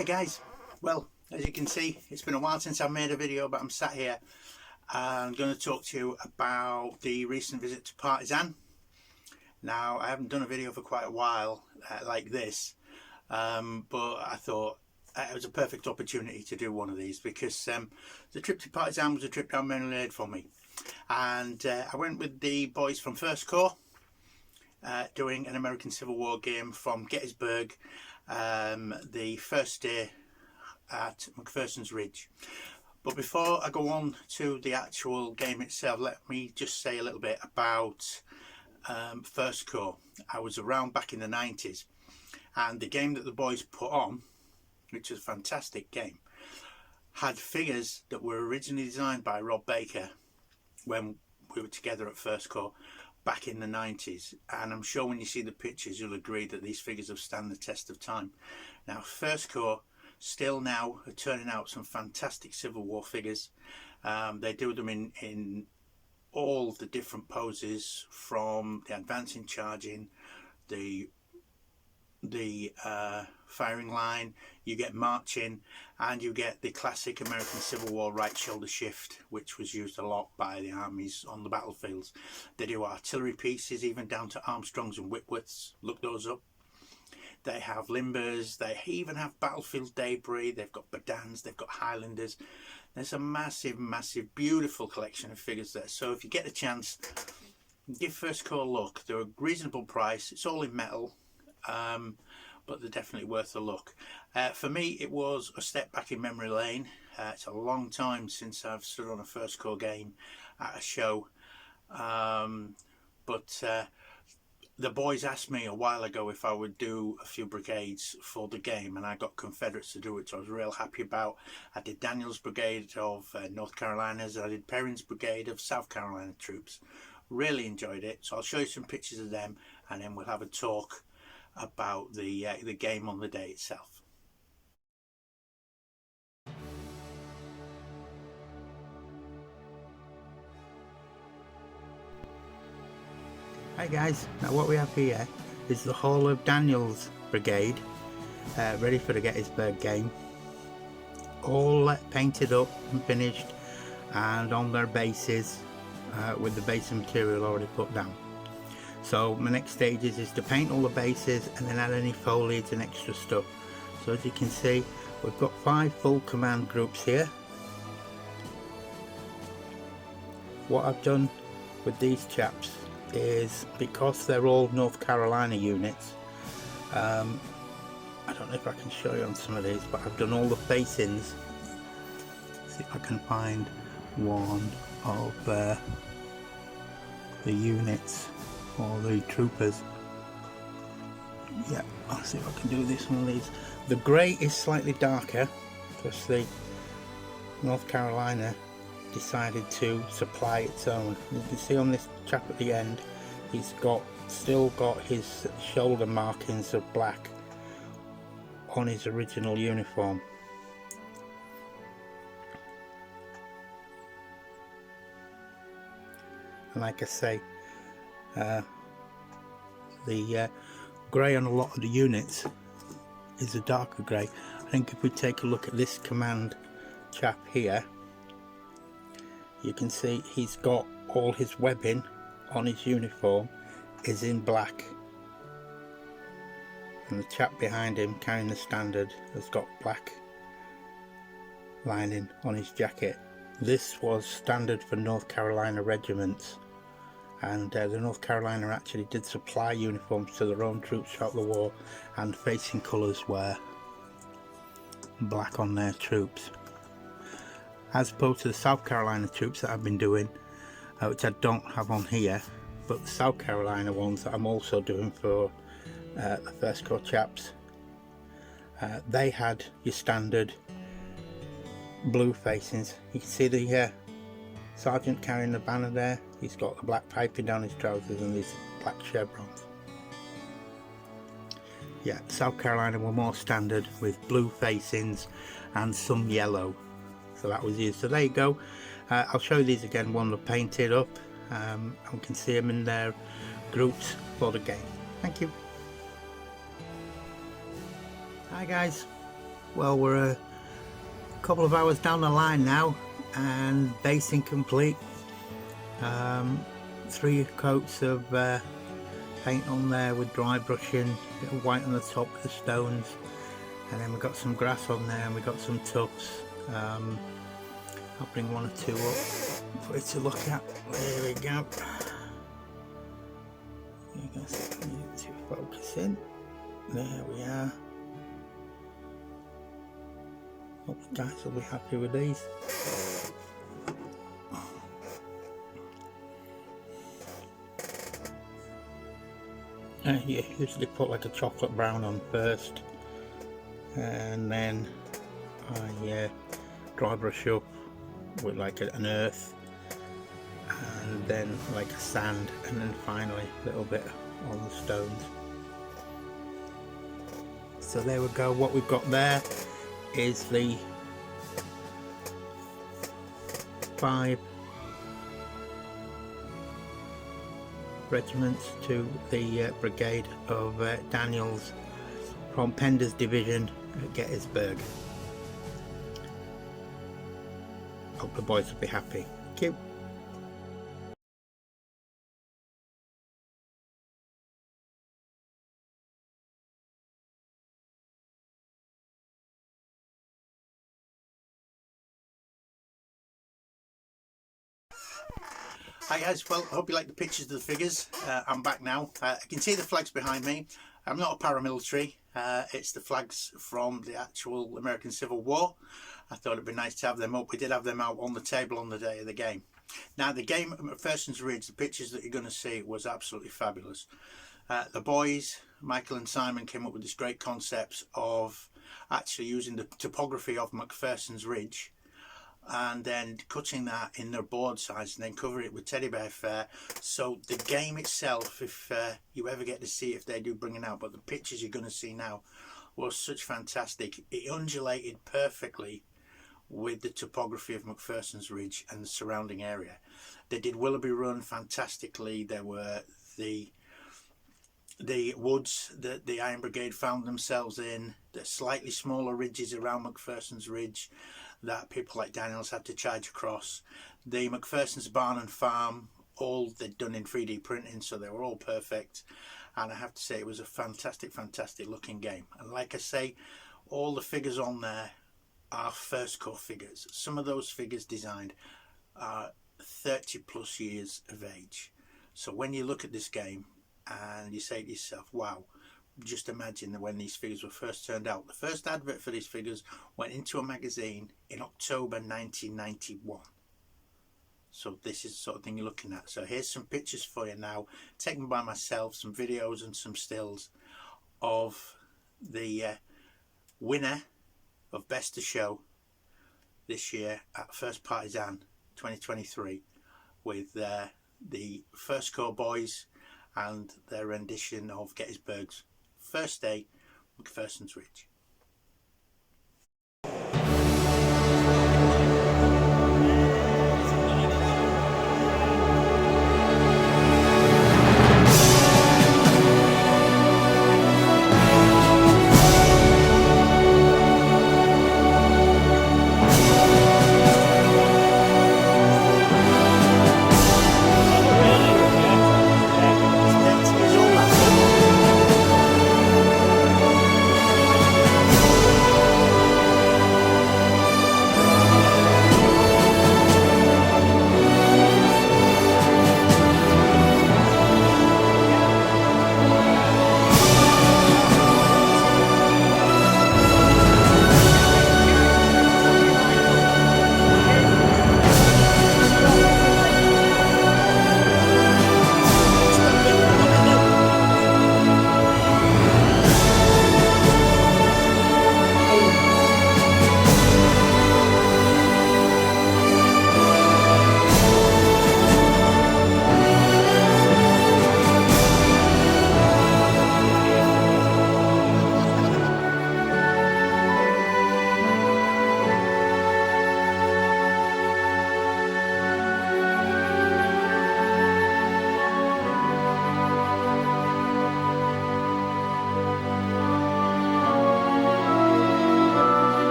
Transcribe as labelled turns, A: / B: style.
A: Hi guys, well, as you can see, it's been a while since I've made a video, but I'm sat here and I'm going to talk to you about the recent visit to Partizan. Now, I haven't done a video for quite a while like this, but I thought it was a perfect opportunity to do one of these because the trip to Partizan was a trip down memory lane for me, and I went with the boys from First Corps doing an American Civil War game from Gettysburg, the first day at McPherson's Ridge. But before I go on to the actual game itself, let me just say a little bit about First Corps. I was around back in the 90s, and the game that the boys put on, which was a fantastic game, had figures that were originally designed by Rob Baker when we were together at First Corps back in the 90s, and I'm sure when you see the pictures you'll agree that these figures have stand the test of time. Now, First Corps still now are turning out some fantastic Civil War figures. They do them in all the different poses, from the advancing, charging, the firing line, you get marching, and you get the classic American Civil War right shoulder shift, which was used a lot by the armies on the battlefields. They do artillery pieces even down to Armstrongs and Whitworths, look those up. They have limbers, they even have battlefield debris, they've got Badans, they've got Highlanders. There's a massive, beautiful collection of figures there. So if you get a chance, give First Corps a look. They're a reasonable price, it's all in metal, but they're definitely worth a look. For me, it was a step back in memory lane. It's a long time since I've stood on a First Corps game at a show, but the boys asked me a while ago if I would do a few brigades for the game, and I got Confederates to do it, so I was real happy about. I did Daniel's brigade of North Carolina's, I did Perrin's brigade of South Carolina troops. Really enjoyed it, so I'll show you some pictures of them, and then we'll have a talk about the game on the day itself. Hi guys, now what we have here is the whole of Daniel's brigade ready for the Gettysburg game, all painted up and finished and on their bases with the base material already put down. So my next stage is to paint all the bases and then add any foliage and extra stuff. So as you can see, we've got 5 full command groups here. What I've done with these chaps is, because they're all North Carolina units, I don't know if I can show you on some of these, but I've done all the facings. See if I can find one of the units or the troopers. Yeah, I'll see if I can do this one of these. The grey is slightly darker because the North Carolina decided to supply its own. You can see on this chap at the end, he's still got his shoulder markings of black on his original uniform. And like I say, the grey on a lot of the units is a darker grey. I think if we take a look at this command chap here, you can see he's got all his webbing on his uniform is in black, and the chap behind him carrying the standard has got black lining on his jacket. This was standard for North Carolina regiments, and the North Carolina actually did supply uniforms to their own troops throughout the war, and facing colours were black on their troops, as opposed to the South Carolina troops that I've been doing, which I don't have on here, but the South Carolina ones that I'm also doing for the First Corps chaps, they had your standard blue facings. You can see the sergeant carrying the banner there, he's got the black piping down his trousers and these black chevrons. Yeah, South Carolina were more standard with blue facings and some yellow, so that was used. So there you go. I'll show you these again when they're painted up, and we can see them in their groups for the game. Thank you. Hi guys, Well, we're a couple of hours down the line now and basing complete. 3 coats of paint on there with dry brushing, a bit of white on the top with the stones, and then we've got some grass on there and we've got some tufts. I'll bring 1 or 2 up for you to look at. There we go. You can see it to focus in. There we are. Hope the guys will be happy with these. You usually put like a chocolate brown on first, and then I dry brush up with like an earth, and then like a sand, and then finally a little bit on the stones. So there we go. What we've got there is the 5 regiments to the brigade of Daniels from Pender's division at Gettysburg. Hope the boys will be happy. Thank you. Hi guys, well I hope you like the pictures of the figures. I'm back now. I can see the flags behind me. I'm not a paramilitary, it's the flags from the actual American Civil War. I thought it'd be nice to have them up. We did have them out on the table on the day of the game. Now the game at Pherson's Ridge, the pictures that you're going to see was absolutely fabulous. The boys, Michael and Simon, came up with this great concept of actually using the topography of McPherson's Ridge and then cutting that in their board size and then covering it with teddy bear fur. So the game itself, if you ever get to see if they do bring it out, but the pictures you're going to see now was such fantastic. It undulated perfectly with the topography of McPherson's Ridge and the surrounding area. They did Willoughby Run fantastically. There were the woods that the Iron Brigade found themselves in, the slightly smaller ridges around McPherson's Ridge that people like Daniels had to charge across, the McPherson's barn and farm, all they'd done in 3D printing, so they were all perfect. And I have to say it was a fantastic looking game. And like I say, all the figures on there are first core figures. Some of those figures designed are 30+ years of age. So when you look at this game and you say to yourself, wow, just imagine that when these figures were first turned out. The first advert for these figures went into a magazine in October 1991. So this is the sort of thing you're looking at. So here's some pictures for you now, taken by myself, some videos and some stills of the winner of Best of Show this year at First Partizan 2023 with the First Corps boys and their rendition of Gettysburg's First Day, McPherson's Ridge.